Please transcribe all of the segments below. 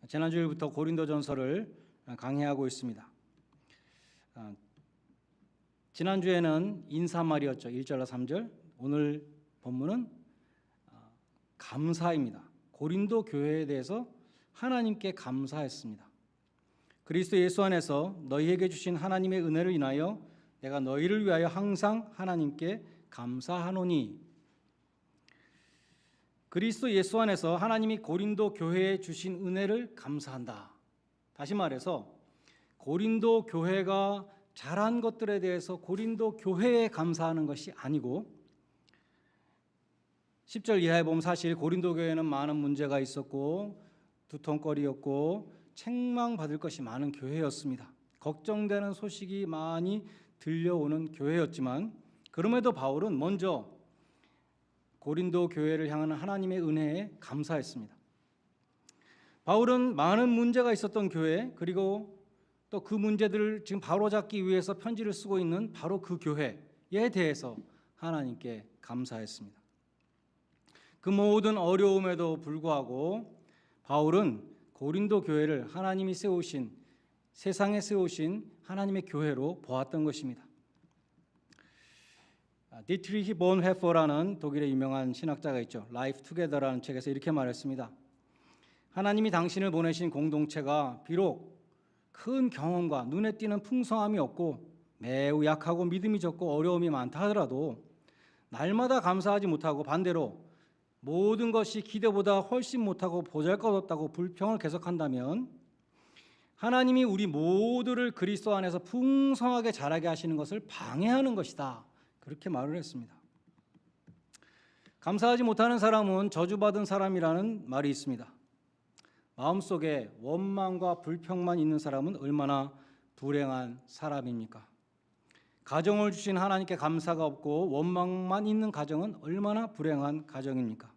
지난주일부터 고린도전서를 강해하고 있습니다. 지난주에는 인사말이었죠. 1절과 3절. 오늘 본문은 감사입니다. 고린도 교회에 대해서 하나님께 감사했습니다. 그리스도 예수 안에서 너희에게 주신 하나님의 은혜를 인하여 내가 너희를 위하여 항상 하나님께 감사하노니. 그리스도 예수 안에서 하나님이 고린도 교회에 주신 은혜를 감사한다. 다시 말해서 고린도 교회가 잘한 것들에 대해서 고린도 교회에 감사하는 것이 아니고, 10절 이하에 보면 사실 고린도 교회는 많은 문제가 있었고 두통거리였고 책망받을 것이 많은 교회였습니다. 걱정되는 소식이 많이 들려오는 교회였지만, 그럼에도 바울은 먼저 고린도 교회를 향하는 하나님의 은혜에 감사했습니다. 바울은 많은 문제가 있었던 교회, 그리고 또 그 문제들을 지금 바로잡기 위해서 편지를 쓰고 있는 바로 그 교회에 대해서 하나님께 감사했습니다. 그 모든 어려움에도 불구하고 바울은 고린도 교회를 하나님이 세우신, 세상에 세우신 하나님의 교회로 보았던 것입니다. 디트리히 본헤퍼라는 독일의 유명한 신학자가 있죠. 라이프 투게더라는 책에서 이렇게 말했습니다. 하나님이 당신을 보내신 공동체가 비록 큰 경험과 눈에 띄는 풍성함이 없고 매우 약하고 믿음이 적고 어려움이 많다 하더라도 날마다 감사하지 못하고 반대로 모든 것이 기대보다 훨씬 못하고 보잘것없다고 불평을 계속한다면 하나님이 우리 모두를 그리스도 안에서 풍성하게 자라게 하시는 것을 방해하는 것이다. 그렇게 말을 했습니다. 감사하지 못하는 사람은 저주받은 사람이라는 말이 있습니다. 마음속에 원망과 불평만 있는 사람은 얼마나 불행한 사람입니까? 가정을 주신 하나님께 감사가 없고 원망만 있는 가정은 얼마나 불행한 가정입니까?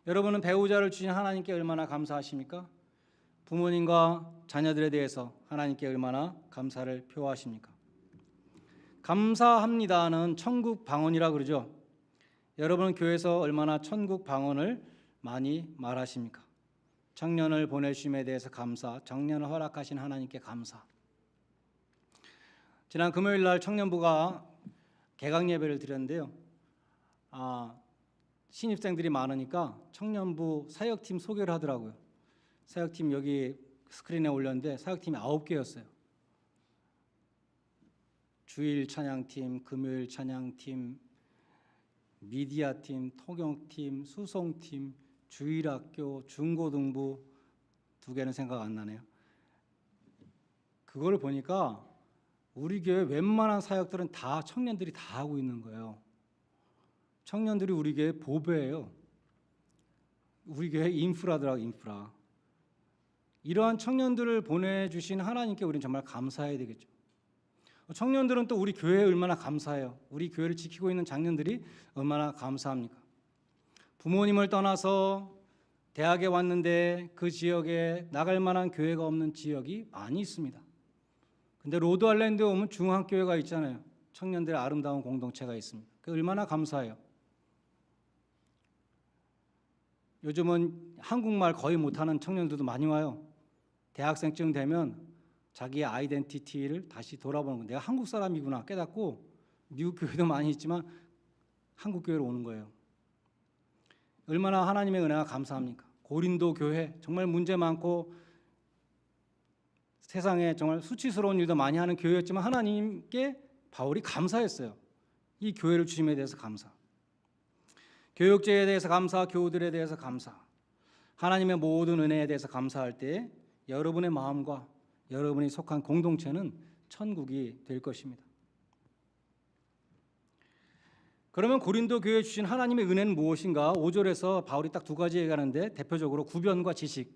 여러분은 배우자를 주신 하나님께 얼마나 감사하십니까? 부모님과 자녀들에 대해서 하나님께 얼마나 감사를 표하십니까? 감사합니다는 천국 방언이라 그러죠. 여러분은 교회에서 얼마나 천국 방언을 많이 말하십니까? 청년을 보내주심에 대해서 감사, 청년을 허락하신 하나님께 감사. 지난 금요일 날 청년부가 개강 예배를 드렸는데요. 신입생들이 많으니까 청년부 사역팀 소개를 하더라고요. 사역팀 여기 스크린에 올렸는데 사역팀이 9개였어요. 주일 찬양팀, 금요일 찬양팀, 미디어팀, 통역팀, 수송팀, 주일학교, 중고등부 2개는 생각 안 나네요. 그걸 보니까 우리 교회 웬만한 사역들은 다 청년들이 다 하고 있는 거예요. 청년들이 우리 교회 보배예요. 우리 교회 인프라더라고요, 인프라. 이러한 청년들을 보내주신 하나님께 우리는 정말 감사해야 되겠죠. 청년들은 또 우리 교회에 얼마나 감사해요. 우리 교회를 지키고 있는 장년들이 얼마나 감사합니까? 부모님을 떠나서 대학에 왔는데 그 지역에 나갈 만한 교회가 없는 지역이 많이 있습니다. 근데 로드 아일랜드에 오면 중앙교회가 있잖아요. 청년들의 아름다운 공동체가 있습니다. 그 얼마나 감사해요. 요즘은 한국말 거의 못하는 청년들도 많이 와요. 대학생쯤 되면 자기의 아이덴티티를 다시 돌아보는 거예요. 내가 한국 사람이구나 깨닫고 미국 교회도 많이 있지만 한국 교회로 오는 거예요. 얼마나 하나님의 은혜가 감사합니까? 고린도 교회 정말 문제 많고 세상에 정말 수치스러운 일도 많이 하는 교회였지만 하나님께 바울이 감사했어요. 이 교회를 주심에 대해서 감사. 교육제에 대해서 감사, 교우들에 대해서 감사. 하나님의 모든 은혜에 대해서 감사할 때 여러분의 마음과 여러분이 속한 공동체는 천국이 될 것입니다. 그러면 고린도 교회에 주신 하나님의 은혜는 무엇인가? 5절에서 바울이 딱 2가지 얘기하는데 대표적으로 구변과 지식.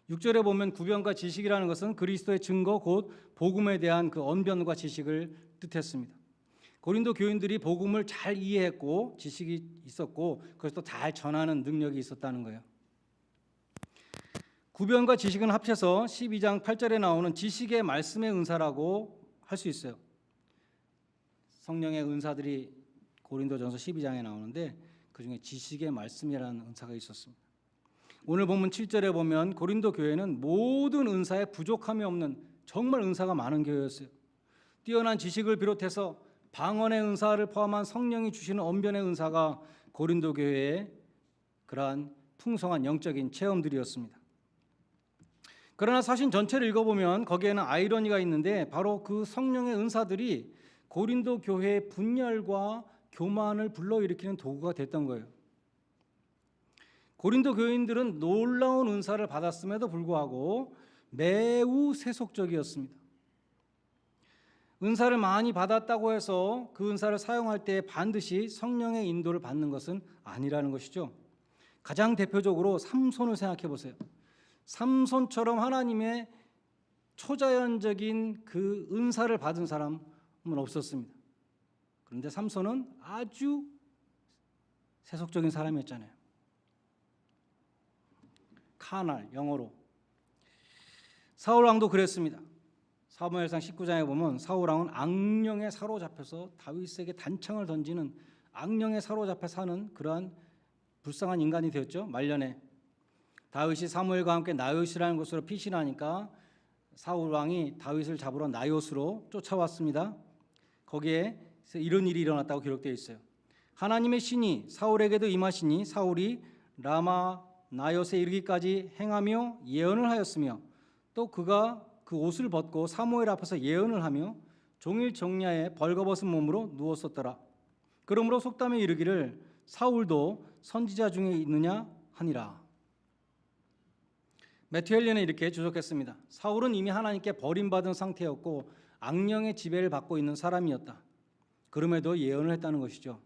6절에 보면 구변과 지식이라는 것은 그리스도의 증거 곧 복음에 대한 그 언변과 지식을 뜻했습니다. 고린도 교인들이 복음을 잘 이해했고 지식이 있었고 그래서 또 잘 전하는 능력이 있었다는 거예요. 구변과 지식은 합쳐서 12장 8절에 나오는 지식의 말씀의 은사라고 할 수 있어요. 성령의 은사들이 고린도전서 12장에 나오는데 그중에 지식의 말씀이라는 은사가 있었습니다. 오늘 본문 7절에 보면 고린도 교회는 모든 은사에 부족함이 없는 정말 은사가 많은 교회였어요. 뛰어난 지식을 비롯해서 방언의 은사를 포함한 성령이 주시는 언변의 은사가 고린도 교회의 그러한 풍성한 영적인 체험들이었습니다. 그러나 사실 전체를 읽어보면 거기에는 아이러니가 있는데 바로 그 성령의 은사들이 고린도 교회의 분열과 교만을 불러일으키는 도구가 됐던 거예요. 고린도 교인들은 놀라운 은사를 받았음에도 불구하고 매우 세속적이었습니다. 은사를 많이 받았다고 해서 그 은사를 사용할 때 반드시 성령의 인도를 받는 것은 아니라는 것이죠. 가장 대표적으로 삼손을 생각해 보세요. 삼손처럼 하나님의 초자연적인 그 은사를 받은 사람은 없었습니다. 그런데 삼손은 아주 세속적인 사람이었잖아요. 카날, 영어로. 사울 왕도 그랬습니다. 사무엘상 19장에 보면 사울 왕은 악령에 사로잡혀서 다윗에게 단창을 던지는 악령에 사로잡혀 사는 그러한 불쌍한 인간이 되었죠. 말년에 다윗이 사무엘과 함께 나요시라는 곳으로 피신하니까 사울 왕이 다윗을 잡으러 나요스로 쫓아왔습니다. 거기에 이런 일이 일어났다고 기록되어 있어요. 하나님의 신이 사울에게도 임하시니 사울이 라마 나요스에 이르기까지 행하며 예언을 하였으며 또 그가 그 옷을 벗고 사무엘 앞에서 예언을 하며 종일 정야에 벌거벗은 몸으로 누웠었더라. 그러므로 속담에 이르기를 사울도 선지자 중에 있느냐 하니라. 매튜 헬리는 이렇게 주석했습니다. 사울은 이미 하나님께 버림받은 상태였고 악령의 지배를 받고 있는 사람이었다. 그럼에도 예언을 했다는 것이죠.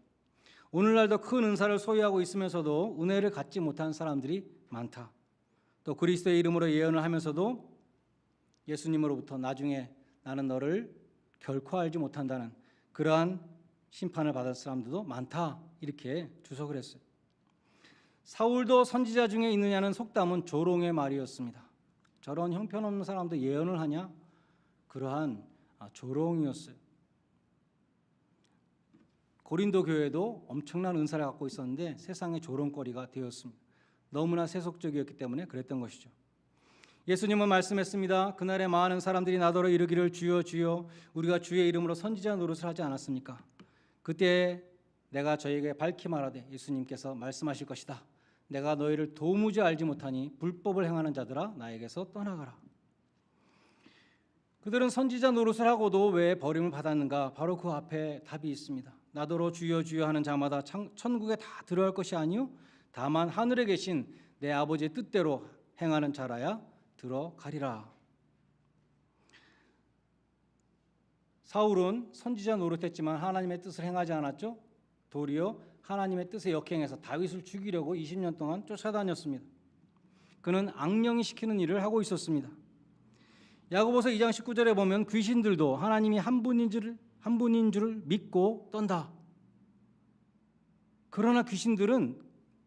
오늘날도 큰 은사를 소유하고 있으면서도 은혜를 갖지 못한 사람들이 많다. 또 그리스도의 이름으로 예언을 하면서도 예수님으로부터 나중에 나는 너를 결코 알지 못한다는 그러한 심판을 받을 사람들도 많다. 이렇게 주석을 했어요. 사울도 선지자 중에 있느냐는 속담은 조롱의 말이었습니다. 저런 형편없는 사람도 예언을 하냐? 그러한 조롱이었어요. 고린도 교회도 엄청난 은사를 갖고 있었는데 세상의 조롱거리가 되었습니다. 너무나 세속적이었기 때문에 그랬던 것이죠. 예수님은 말씀했습니다. 그날에 많은 사람들이 나더러 이르기를 주여 주여 우리가 주의 이름으로 선지자 노릇을 하지 않았습니까? 그때 내가 저에게 밝히 말하되 예수님께서 말씀하실 것이다. 내가 너희를 도무지 알지 못하니 불법을 행하는 자들아 나에게서 떠나가라. 그들은 선지자 노릇을 하고도 왜 버림을 받았는가? 바로 그 앞에 답이 있습니다. 나더러 주여 주여 하는 자마다 천국에 다 들어갈 것이 아니요 다만 하늘에 계신 내 아버지의 뜻대로 행하는 자라야 들어가리라. 사울은 선지자 노릇했지만 하나님의 뜻을 행하지 않았죠. 도리어 하나님의 뜻에 역행해서 다윗을 죽이려고 20년 동안 쫓아다녔습니다. 그는 악령이 시키는 일을 하고 있었습니다. 야고보서 2장 19절에 보면 귀신들도 하나님이 한 분인 줄을 믿고 떤다. 그러나 귀신들은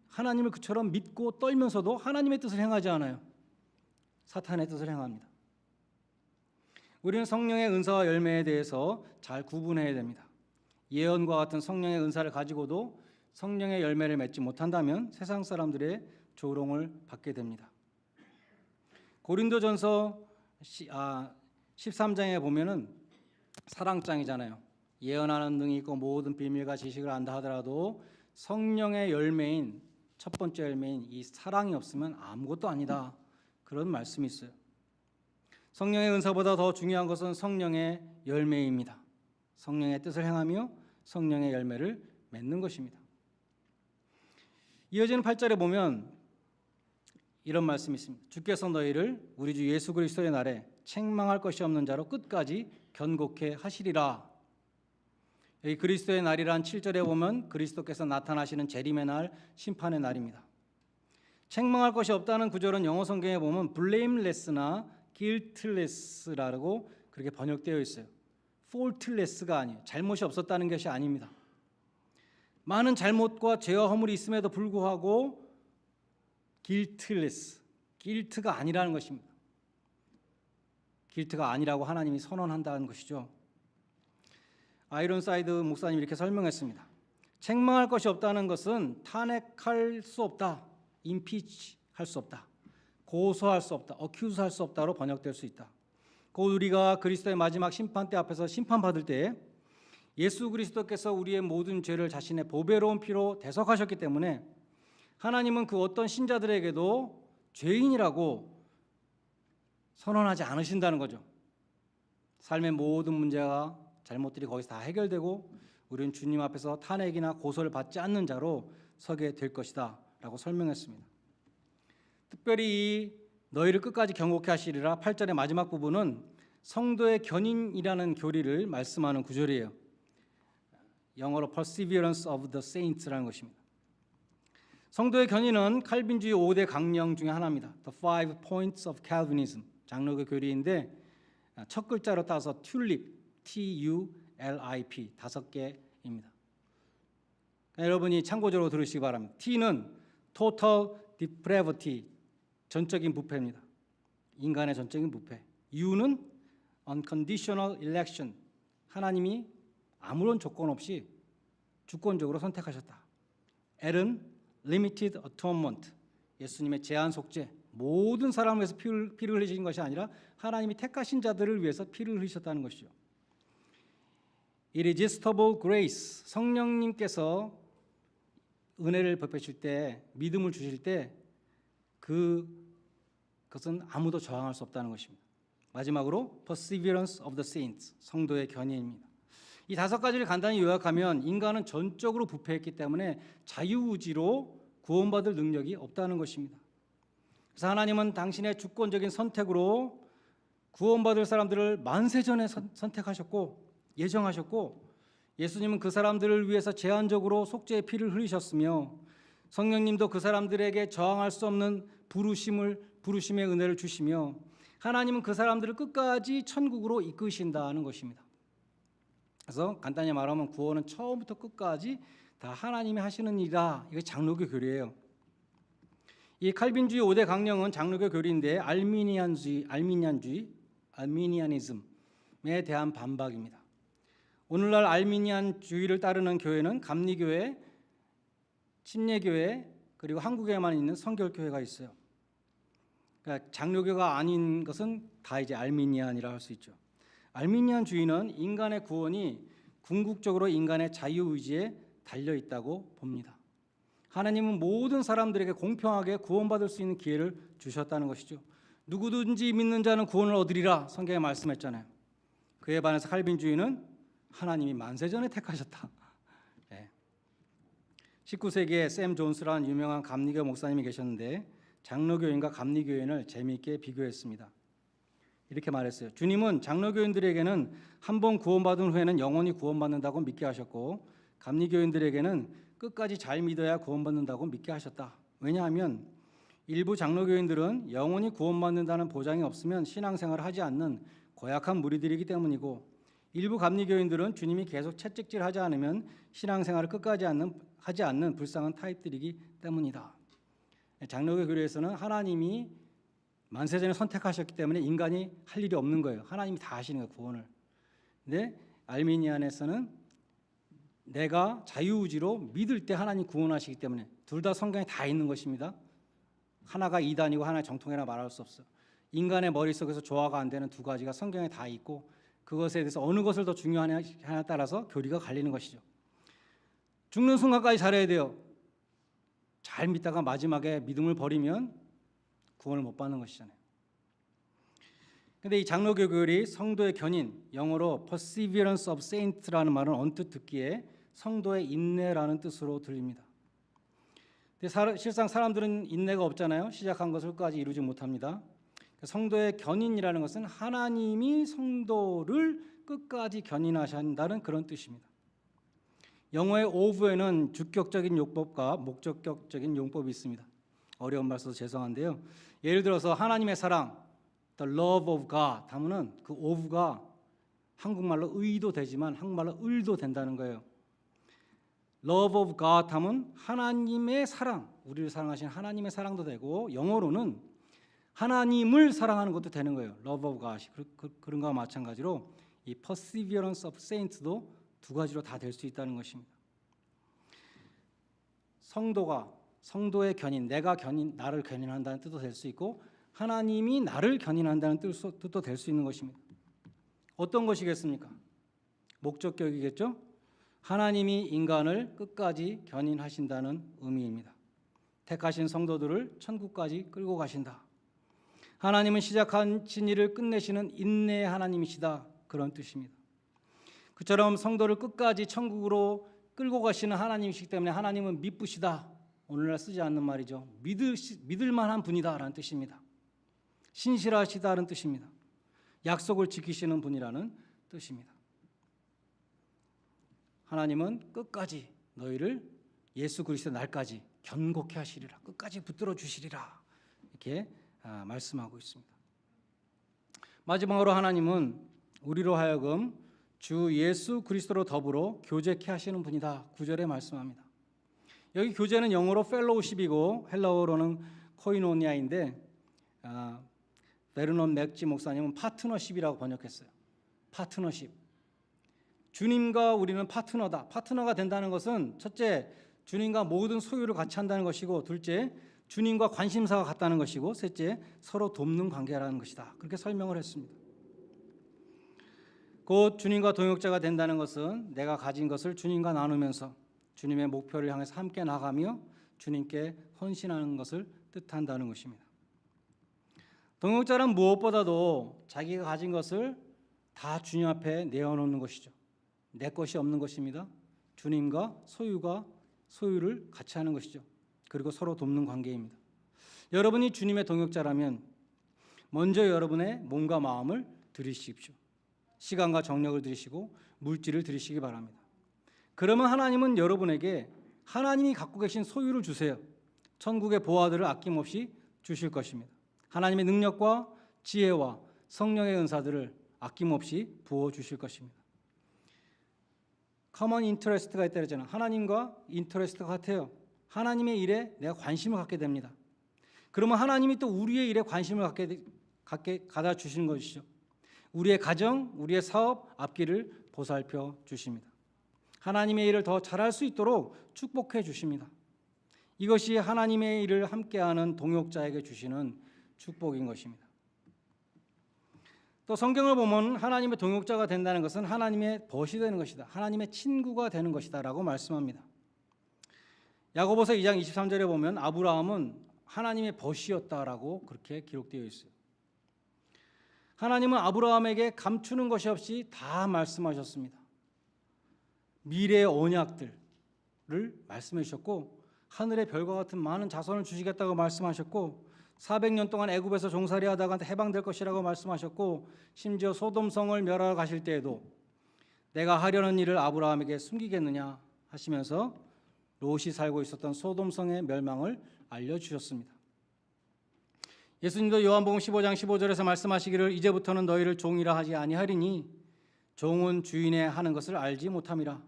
하나님을 그처럼 믿고 떨면서도 하나님의 뜻을 행하지 않아요. 사탄의 뜻을 행합니다. 우리는 성령의 은사와 열매에 대해서 잘 구분해야 됩니다. 예언과 같은 성령의 은사를 가지고도 성령의 열매를 맺지 못한다면 세상 사람들의 조롱을 받게 됩니다. 고린도전서 13장에 보면은 사랑장이잖아요. 예언하는 능이 있고 모든 비밀과 지식을 안다 하더라도 성령의 열매인 첫 번째 열매인 이 사랑이 없으면 아무것도 아니다. 그런 말씀이 있어요. 성령의 은사보다 더 중요한 것은 성령의 열매입니다. 성령의 뜻을 행하며 성령의 열매를 맺는 것입니다. 이어지는 8절에 보면 이런 말씀이 있습니다. 주께서 너희를 우리 주 예수 그리스도의 날에 책망할 것이 없는 자로 끝까지 견고케 하시리라. 여기 그리스도의 날이란 7절에 보면 그리스도께서 나타나시는 재림의 날, 심판의 날입니다. 책망할 것이 없다는 구절은 영어 성경에 보면 blameless나 guiltless라고 그렇게 번역되어 있어요. faultless가 아니에요. 잘못이 없었다는 것이 아닙니다. 많은 잘못과 죄와 허물이 있음에도 불구하고 guiltless, guilt가 아니라는 것입니다. guilt가 아니라고 하나님이 선언한다는 것이죠. 아이론사이드 목사님이 이렇게 설명했습니다. 책망할 것이 없다는 것은 탄핵할 수 없다, impeach 할 수 없다. 고소할 수 없다. 어큐즈할 수 없다로 번역될 수 있다. 곧 우리가 그리스도의 마지막 심판대 앞에서 심판받을 때 예수 그리스도께서 우리의 모든 죄를 자신의 보배로운 피로 대속하셨기 때문에 하나님은 그 어떤 신자들에게도 죄인이라고 선언하지 않으신다는 거죠. 삶의 모든 문제와 잘못들이 거기서 다 해결되고 우리는 주님 앞에서 탄핵이나 고소를 받지 않는 자로 서게 될 것이다 라고 설명했습니다. 특별히 이 너희를 끝까지 경고케 하시리라 8절의 마지막 부분은 성도의 견인이라는 교리를 말씀하는 구절이에요. 영어로 perseverance of the saints라는 것입니다. 성도의 견인은 칼빈주의 5대 강령 중에 하나입니다. The Five Points of Calvinism 장로교 교리인데 첫 글자로 따서 튤립 TULIP 5개입니다. 여러분이 참고적으로 들으시기 바랍니다. T는 Total Depravity 전적인 부패입니다. 인간의 전적인 부패. U는 Unconditional Election 하나님이 아무런 조건 없이 주권적으로 선택하셨다. L은 Limited Atonement 예수님의 제한 속죄 모든 사람을 위해서 피를 흘리신 것이 아니라 하나님이 택하신 자들을 위해서 피를 흘리셨다는 것이죠. Irresistible Grace 성령님께서 은혜를 베푸실 때 믿음을 주실 때 그것은 아무도 저항할 수 없다는 것입니다. 마지막으로 Perseverance of the Saints 성도의 견인입니다. 이 5가지를 간단히 요약하면 인간은 전적으로 부패했기 때문에 자유의지로 구원받을 능력이 없다는 것입니다. 그래서 하나님은 당신의 주권적인 선택으로 구원받을 사람들을 만세전에 선택하셨고 예정하셨고 예수님은 그 사람들을 위해서 제한적으로 속죄의 피를 흘리셨으며 성령님도 그 사람들에게 저항할 수 없는 부르심의 은혜를 주시며 하나님은 그 사람들을 끝까지 천국으로 이끄신다는 것입니다. 그래서 간단히 말하면 구원은 처음부터 끝까지 다 하나님이 하시는 일이다. 이게 장로교 교리예요. 이 칼빈주의 5대 강령은 장로교 교리인데 알미니안이즘에 대한 반박입니다. 오늘날 알미니안주의를 따르는 교회는 감리교회, 침례교회 그리고 한국에만 있는 성결교회가 있어요. 그러니까 장로교가 아닌 것은 다 이제 알미니안이라 할 수 있죠. 알미니안주의는 인간의 구원이 궁극적으로 인간의 자유의지에 달려 있다고 봅니다. 하나님은 모든 사람들에게 공평하게 구원받을 수 있는 기회를 주셨다는 것이죠. 누구든지 믿는 자는 구원을 얻으리라 성경에 말씀했잖아요. 그에 반해서 칼빈주의는 하나님이 만세전에 택하셨다. 19세기에 샘 존스라는 유명한 감리교 목사님이 계셨는데 장로교인과 감리교인을 재미있게 비교했습니다. 이렇게 말했어요. 주님은 장로교인들에게는 한 번 구원받은 후에는 영원히 구원받는다고 믿게 하셨고 감리교인들에게는 끝까지 잘 믿어야 구원받는다고 믿게 하셨다. 왜냐하면 일부 장로교인들은 영원히 구원받는다는 보장이 없으면 신앙생활을 하지 않는 고약한 무리들이기 때문이고 일부 감리교인들은 주님이 계속 채찍질하지 않으면 신앙생활을 끝까지 하지 않는 불쌍한 타입들이기 때문이다. 장로교 교리에서는 하나님이 만세전에 선택하셨기 때문에 인간이 할 일이 없는 거예요. 하나님이 다 하시는 거예요, 구원을. 근데 알미니안에서는 내가 자유의지로 믿을 때 하나님 구원하시기 때문에 둘 다 성경에 다 있는 것입니다. 하나가 이단이고 하나의 정통이라 말할 수 없어요. 인간의 머릿속에서 조화가 안 되는 두 가지가 성경에 다 있고 그것에 대해서 어느 것을 더 중요하냐에 따라서 교리가 갈리는 것이죠. 죽는 순간까지 잘해야 돼요. 잘 믿다가 마지막에 믿음을 버리면 구원을 못 받는 것이잖아요. 근데 이 장로교 교리 성도의 견인, 영어로 perseverance of saints라는 말은 언뜻 듣기에 성도의 인내라는 뜻으로 들립니다. 근데 실상 사람들은 인내가 없잖아요. 시작한 것을 끝까지 이루지 못합니다. 성도의 견인이라는 것은 하나님이 성도를 끝까지 견인하신다는 그런 뜻입니다. 영어의 of에는 주격적인 용법과 목적격적인 용법이 있습니다. 어려운 말 써서 죄송한데요. 예를 들어서 하나님의 사랑, the love of God 하면은 그 of가 한국말로 의도 되지만 한국말로 을도 된다는 거예요. love of God 하면 하나님의 사랑, 우리를 사랑하신 하나님의 사랑도 되고 영어로는 하나님을 사랑하는 것도 되는 거예요. love of God. 그런 거와 마찬가지로 이 perseverance of saints도 두 가지로 다 될 수 있다는 것입니다. 성도가 성도의 견인, 내가 견인, 나를 견인한다는 뜻도 될 수 있고 하나님이 나를 견인한다는 뜻도 될 수 있는 것입니다. 어떤 것이겠습니까? 목적격이겠죠? 하나님이 인간을 끝까지 견인하신다는 의미입니다. 택하신 성도들을 천국까지 끌고 가신다. 하나님은 시작하신 일을 끝내시는 인내의 하나님이시다. 그런 뜻입니다. 그처럼 성도를 끝까지 천국으로 끌고 가시는 하나님이시기 때문에 하나님은 미쁘시다. 오늘날 쓰지 않는 말이죠. 믿을 만한 분이다라는 뜻입니다. 신실하시다는 뜻입니다. 약속을 지키시는 분이라는 뜻입니다. 하나님은 끝까지 너희를 예수 그리스도의 날까지 견고케 하시리라. 끝까지 붙들어 주시리라. 이렇게 말씀하고 있습니다. 마지막으로 하나님은 우리로 하여금 주 예수 그리스도로 더불어 교제케 하시는 분이다. 9절에 말씀합니다. 여기 교제는 영어로 펠로우십이고 헬라어로는 코이노니아인데 베르넌 맥지 목사님은 파트너십이라고 번역했어요. 파트너십. 주님과 우리는 파트너다. 파트너가 된다는 것은 첫째, 주님과 모든 소유를 같이 한다는 것이고, 둘째, 주님과 관심사가 같다는 것이고, 셋째, 서로 돕는 관계라는 것이다. 그렇게 설명을 했습니다. 곧 주님과 동역자가 된다는 것은 내가 가진 것을 주님과 나누면서 주님의 목표를 향해서 함께 나가며 주님께 헌신하는 것을 뜻한다는 것입니다. 동역자는 무엇보다도 자기가 가진 것을 다 주님 앞에 내어놓는 것이죠. 내 것이 없는 것입니다. 주님과 소유를 같이 하는 것이죠. 그리고 서로 돕는 관계입니다. 여러분이 주님의 동역자라면 먼저 여러분의 몸과 마음을 드리십시오. 시간과 정력을 들이시고 물질을 들이시기 바랍니다. 그러면 하나님은 여러분에게 하나님이 갖고 계신 소유를 주세요. 천국의 보화들을 아낌없이 주실 것입니다. 하나님의 능력과 지혜와 성령의 은사들을 아낌없이 부어주실 것입니다. 커먼 인터레스트가 있다 그랬잖아요. 하나님과 인터레스트가 같아요. 하나님의 일에 내가 관심을 갖게 됩니다. 그러면 하나님이 또 우리의 일에 관심을 갖게 가다 주시는 것이죠. 우리의 가정, 우리의 사업 앞길을 보살펴 주십니다. 하나님의 일을 더 잘할 수 있도록 축복해 주십니다. 이것이 하나님의 일을 함께하는 동역자에게 주시는 축복인 것입니다. 또 성경을 보면 하나님의 동역자가 된다는 것은 하나님의 벗이 되는 것이다. 하나님의 친구가 되는 것이다 라고 말씀합니다. 야고보서 2장 23절에 보면 아브라함은 하나님의 벗이었다라고 그렇게 기록되어 있어요. 하나님은 아브라함에게 감추는 것이 없이 다 말씀하셨습니다. 미래의 언약들을 말씀해 주셨고 하늘의 별과 같은 많은 자손을 주시겠다고 말씀하셨고 400년 동안 애굽에서 종살이 하다가 해방될 것이라고 말씀하셨고 심지어 소돔성을 멸하러 가실 때에도 내가 하려는 일을 아브라함에게 숨기겠느냐 하시면서 롯이 살고 있었던 소돔성의 멸망을 알려주셨습니다. 예수님도 요한복음 15장 15절에서 말씀하시기를 이제부터는 너희를 종이라 하지 아니하리니 종은 주인의 하는 것을 알지 못함이라.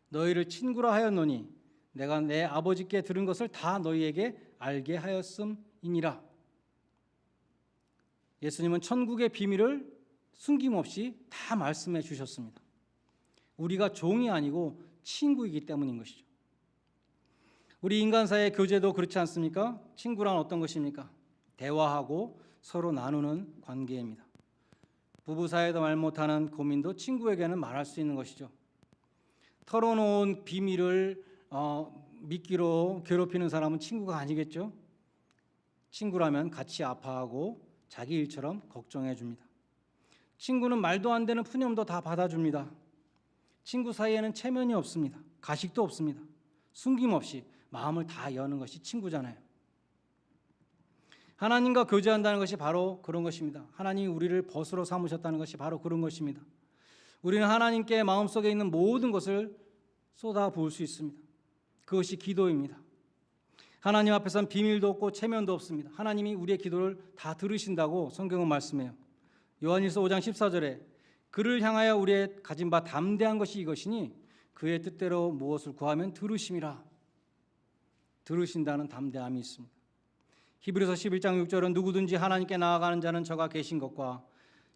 너희를 친구라 하였노니 내가 내 아버지께 들은 것을 다 너희에게 알게 하였음이니라. 예수님은 천국의 비밀을 숨김없이 다 말씀해 주셨습니다. 우리가 종이 아니고 친구이기 때문인 것이죠. 우리 인간 사이의 교제도 그렇지 않습니까? 친구란 어떤 것입니까? 대화하고 서로 나누는 관계입니다. 부부 사이에도 말 못하는 고민도 친구에게는 말할 수 있는 것이죠. 털어놓은 비밀을 미끼로 괴롭히는 사람은 친구가 아니겠죠. 친구라면 같이 아파하고 자기 일처럼 걱정해 줍니다. 친구는 말도 안 되는 푸념도 다 받아줍니다. 친구 사이에는 체면이 없습니다. 가식도 없습니다. 숨김없이 마음을 다 여는 것이 친구잖아요. 하나님과 교제한다는 것이 바로 그런 것입니다. 하나님이 우리를 벗으로 삼으셨다는 것이 바로 그런 것입니다. 우리는 하나님께 마음속에 있는 모든 것을 쏟아부을 수 있습니다. 그것이 기도입니다. 하나님 앞에서는 비밀도 없고 체면도 없습니다. 하나님이 우리의 기도를 다 들으신다고 성경은 말씀해요. 요한일서 5장 14절에 그를 향하여 우리의 가진 바 담대한 것이 이것이니 그의 뜻대로 무엇을 구하면 들으심이라. 들으신다는 담대함이 있습니다. 히브리서 11장 6절은 누구든지 하나님께 나아가는 자는 저가 계신 것과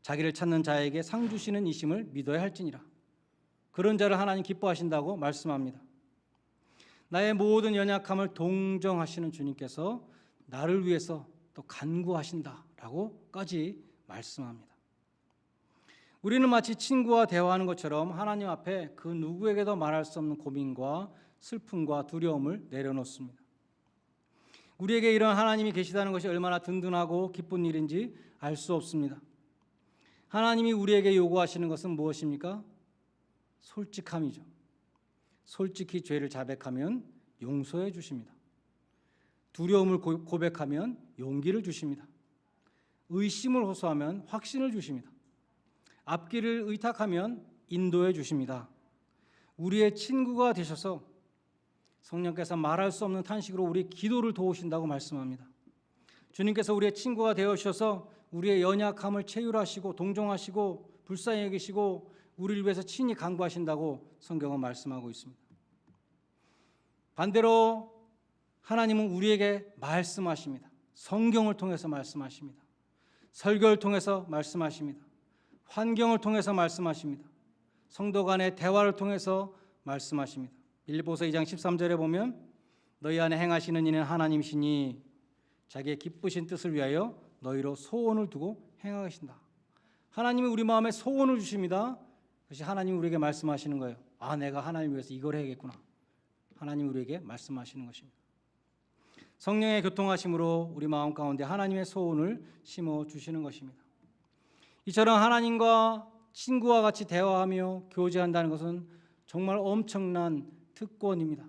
자기를 찾는 자에게 상 주시는 이심을 믿어야 할지니라. 그런 자를 하나님 기뻐하신다고 말씀합니다. 나의 모든 연약함을 동정하시는 주님께서 나를 위해서 또 간구하신다라고까지 말씀합니다. 우리는 마치 친구와 대화하는 것처럼 하나님 앞에 그 누구에게도 말할 수 없는 고민과 슬픔과 두려움을 내려놓습니다. 우리에게 이런 하나님이 계시다는 것이 얼마나 든든하고 기쁜 일인지 알 수 없습니다. 하나님이 우리에게 요구하시는 것은 무엇입니까? 솔직함이죠. 솔직히 죄를 자백하면 용서해 주십니다. 두려움을 고백하면 용기를 주십니다. 의심을 호소하면 확신을 주십니다. 앞길을 의탁하면 인도해 주십니다. 우리의 친구가 되셔서 성령께서 말할 수 없는 탄식으로 우리 기도를 도우신다고 말씀합니다. 주님께서 우리의 친구가 되어주셔서 우리의 연약함을 체휼하시고 동정하시고 불쌍히 여기시고 우리를 위해서 친히 간구하신다고 성경은 말씀하고 있습니다. 반대로 하나님은 우리에게 말씀하십니다. 성경을 통해서 말씀하십니다. 설교를 통해서 말씀하십니다. 환경을 통해서 말씀하십니다. 성도 간의 대화를 통해서 말씀하십니다. 빌립보서 2장 13절에 보면 너희 안에 행하시는 이는 하나님이시니 자기의 기쁘신 뜻을 위하여 너희로 소원을 두고 행하신다. 하나님이 우리 마음에 소원을 주십니다. 그것이 하나님이 우리에게 말씀하시는 거예요. 아, 내가 하나님을 위해서 이걸 해야겠구나. 하나님이 우리에게 말씀하시는 것입니다. 성령의 교통하심으로 우리 마음 가운데 하나님의 소원을 심어주시는 것입니다. 이처럼 하나님과 친구와 같이 대화하며 교제한다는 것은 정말 엄청난 특권입니다.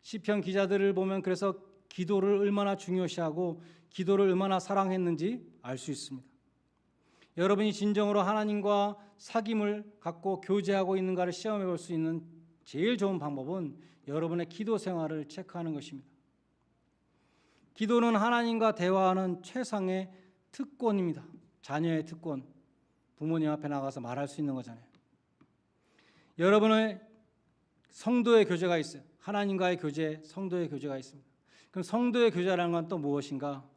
시편 기자들을 보면 그래서 기도를 얼마나 중요시하고 기도를 얼마나 사랑했는지 알 수 있습니다. 여러분이 진정으로 하나님과 사귐을 갖고 교제하고 있는가를 시험해 볼 수 있는 제일 좋은 방법은 여러분의 기도 생활을 체크하는 것입니다. 기도는 하나님과 대화하는 최상의 특권입니다. 자녀의 특권. 부모님 앞에 나가서 말할 수 있는 거잖아요. 여러분의 성도의 교제가 있어요. 하나님과의 교제, 성도의 교제가 있습니다. 그럼 성도의 교제라는 건 또 무엇인가?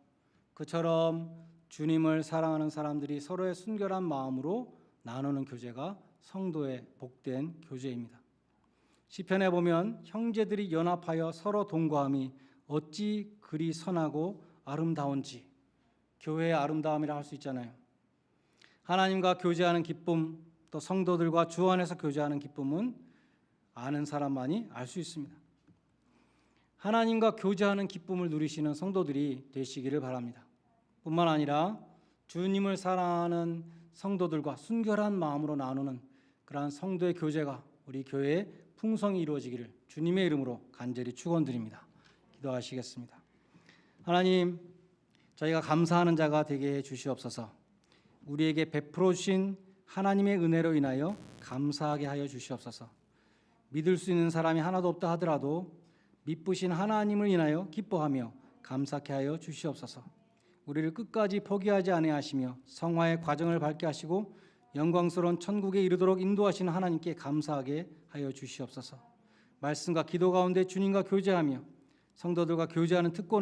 그처럼 주님을 사랑하는 사람들이 서로의 순결한 마음으로 나누는 교제가 성도의 복된 교제입니다. 시편에 보면 형제들이 연합하여 서로 동거함이 어찌 그리 선하고 아름다운지, 교회의 아름다움이라 할 수 있잖아요. 하나님과 교제하는 기쁨, 또 성도들과 주 안에서 교제하는 기쁨은 아는 사람만이 알 수 있습니다. 하나님과 교제하는 기쁨을 누리시는 성도들이 되시기를 바랍니다. 뿐만 아니라 주님을 사랑하는 성도들과 순결한 마음으로 나누는 그러한 성도의 교제가 우리 교회에 풍성히 이루어지기를 주님의 이름으로 간절히 축원드립니다. 기도하시겠습니다. 하나님, 저희가 감사하는 자가 되게 해 주시옵소서. 우리에게 베풀어 주신 하나님의 은혜로 인하여 감사하게 하여 주시옵소서. 믿을 수 있는 사람이 하나도 없다 하더라도 믿으신 하나님을 인하여 기뻐하며 감사케 하여 주시옵소서. 우리를 끝까지 포기하지 아니하시며 성화의 과정을 밟게 하시고 영광스러운 천국에 이르도록 인도하시는 하나님께 감사하게 하여 주시옵소서. 말씀과 기도 가운데 주님과 교제하며 성도들과 교제하는 특권을